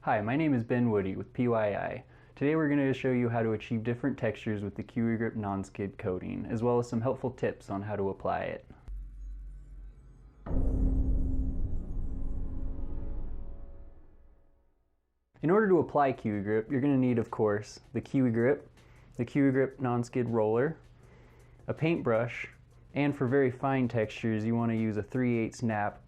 Hi, my name is Ben Woody with PYI. Today we're going to show you how to achieve different textures with the Kiwi Grip non-skid coating, as well as some helpful tips on how to apply it. In order to apply Kiwi Grip, you're going to need, of course, the Kiwi Grip non-skid roller, a paintbrush, and for very fine textures you want to use a 3/8 snap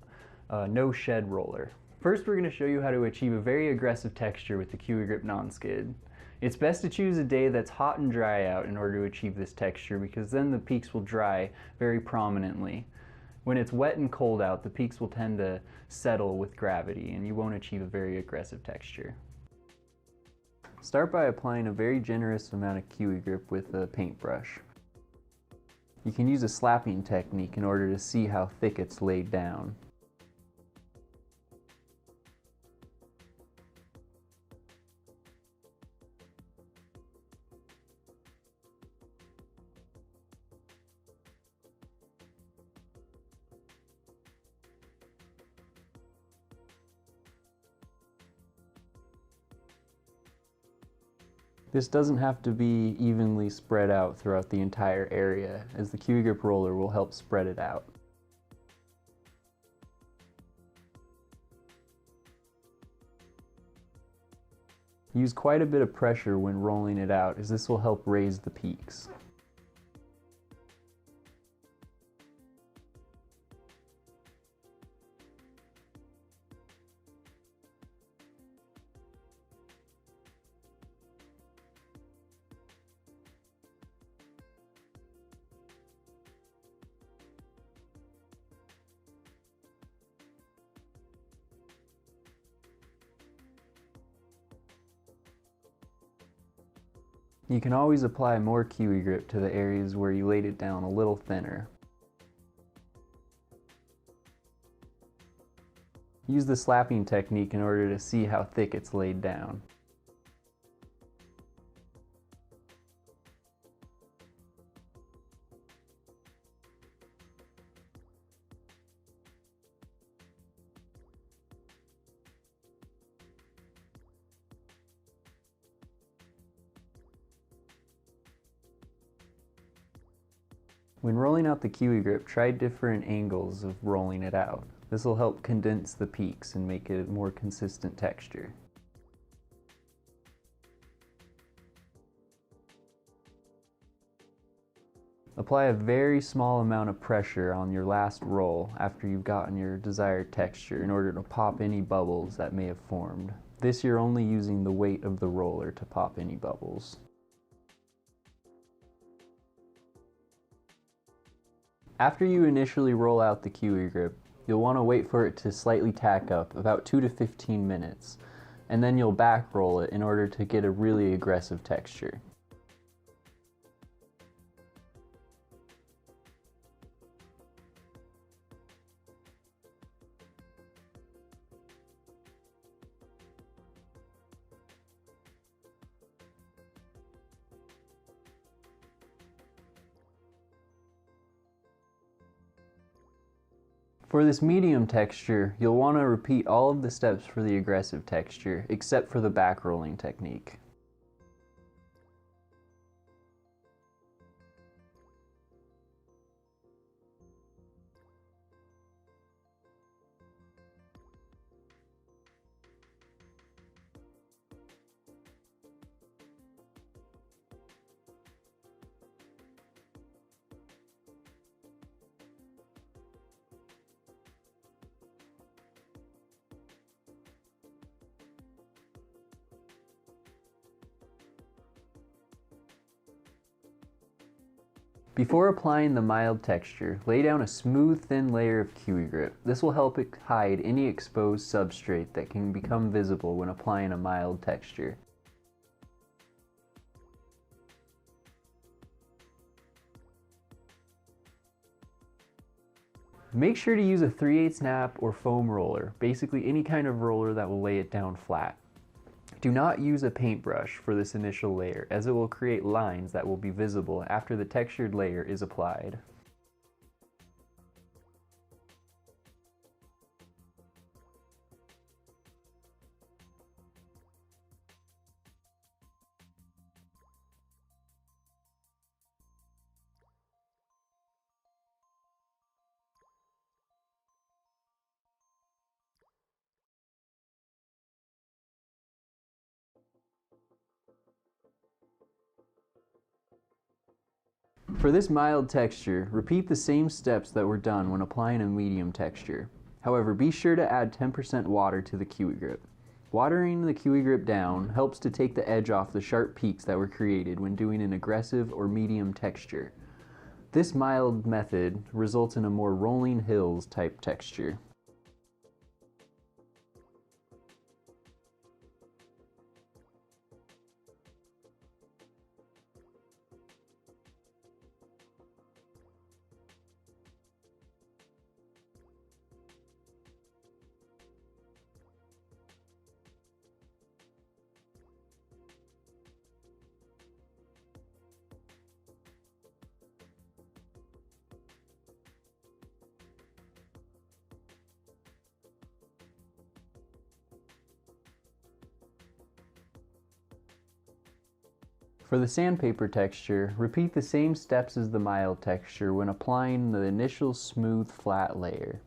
no shed roller. First, we're going to show you how to achieve a very aggressive texture with the Kiwi Grip non-skid. It's best to choose a day that's hot and dry out in order to achieve this texture, because then the peaks will dry very prominently. When it's wet and cold out, the peaks will tend to settle with gravity and you won't achieve a very aggressive texture. Start by applying a very generous amount of Kiwi Grip with a paintbrush. You can use a slapping technique in order to see how thick it's laid down. This doesn't have to be evenly spread out throughout the entire area, as the Kiwi Grip roller will help spread it out. Use quite a bit of pressure when rolling it out, as this will help raise the peaks. You can always apply more Kiwi Grip to the areas where you laid it down a little thinner. Use the slapping technique in order to see how thick it's laid down. When rolling out the Kiwi Grip, try different angles of rolling it out. This will help condense the peaks and make it a more consistent texture. Apply a very small amount of pressure on your last roll after you've gotten your desired texture in order to pop any bubbles that may have formed. This, you're only using the weight of the roller to pop any bubbles. After you initially roll out the Kiwi Grip, you'll want to wait for it to slightly tack up, about 2 to 15 minutes, and then you'll back roll it in order to get a really aggressive texture. For this medium texture, you'll want to repeat all of the steps for the aggressive texture, except for the back rolling technique. Before applying the mild texture, lay down a smooth, thin layer of Kiwi Grip. This will help it hide any exposed substrate that can become visible when applying a mild texture. Make sure to use a 3/8 snap or foam roller, basically any kind of roller that will lay it down flat. Do not use a paintbrush for this initial layer, as it will create lines that will be visible after the textured layer is applied. For this mild texture, repeat the same steps that were done when applying a medium texture. However, be sure to add 10% water to the Kiwi Grip. Watering the Kiwi Grip down helps to take the edge off the sharp peaks that were created when doing an aggressive or medium texture. This mild method results in a more rolling hills type texture. For the sandpaper texture, repeat the same steps as the mild texture when applying the initial smooth flat layer.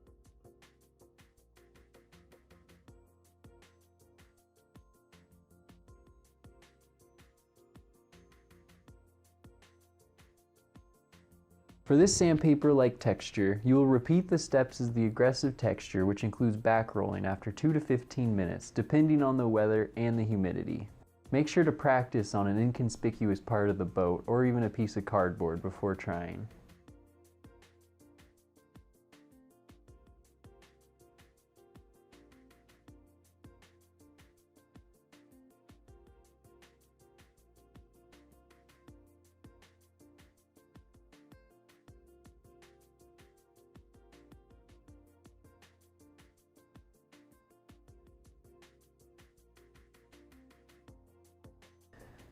For this sandpaper-like texture, you will repeat the steps as the aggressive texture, which includes back rolling after 2 to 15 minutes, depending on the weather and the humidity. Make sure to practice on an inconspicuous part of the boat or even a piece of cardboard before trying.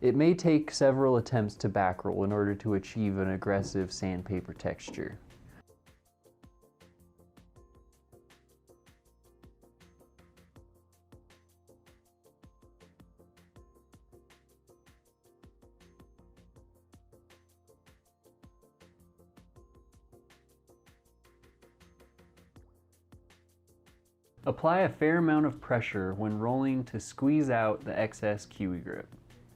It may take several attempts to back roll in order to achieve an aggressive sandpaper texture. Apply a fair amount of pressure when rolling to squeeze out the excess Kiwi Grip.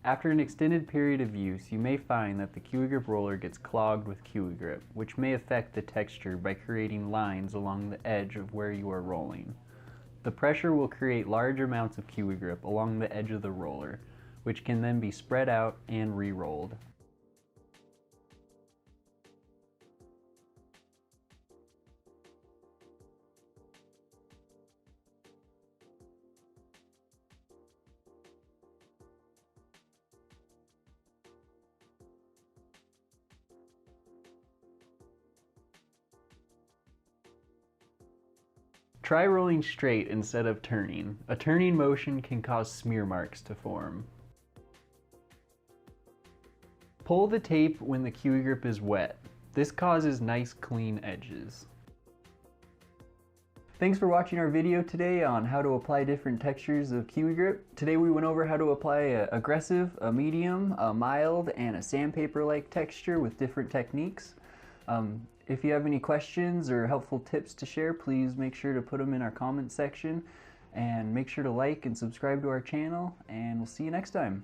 After an extended period of use, you may find that the Kiwi Grip roller gets clogged with Kiwi Grip, which may affect the texture by creating lines along the edge of where you are rolling. The pressure will create large amounts of Kiwi Grip along the edge of the roller, which can then be spread out and re-rolled. Try rolling straight instead of turning. A turning motion can cause smear marks to form. Pull the tape when the Kiwi Grip is wet. This causes nice clean edges. Thanks for watching our video today on how to apply different textures of Kiwi Grip. Today we went over how to apply an aggressive, a medium, a mild, and a sandpaper-like texture with different techniques. If you have any questions or helpful tips to share, please make sure to put them in our comment section, and make sure to like and subscribe to our channel, and we'll see you next time.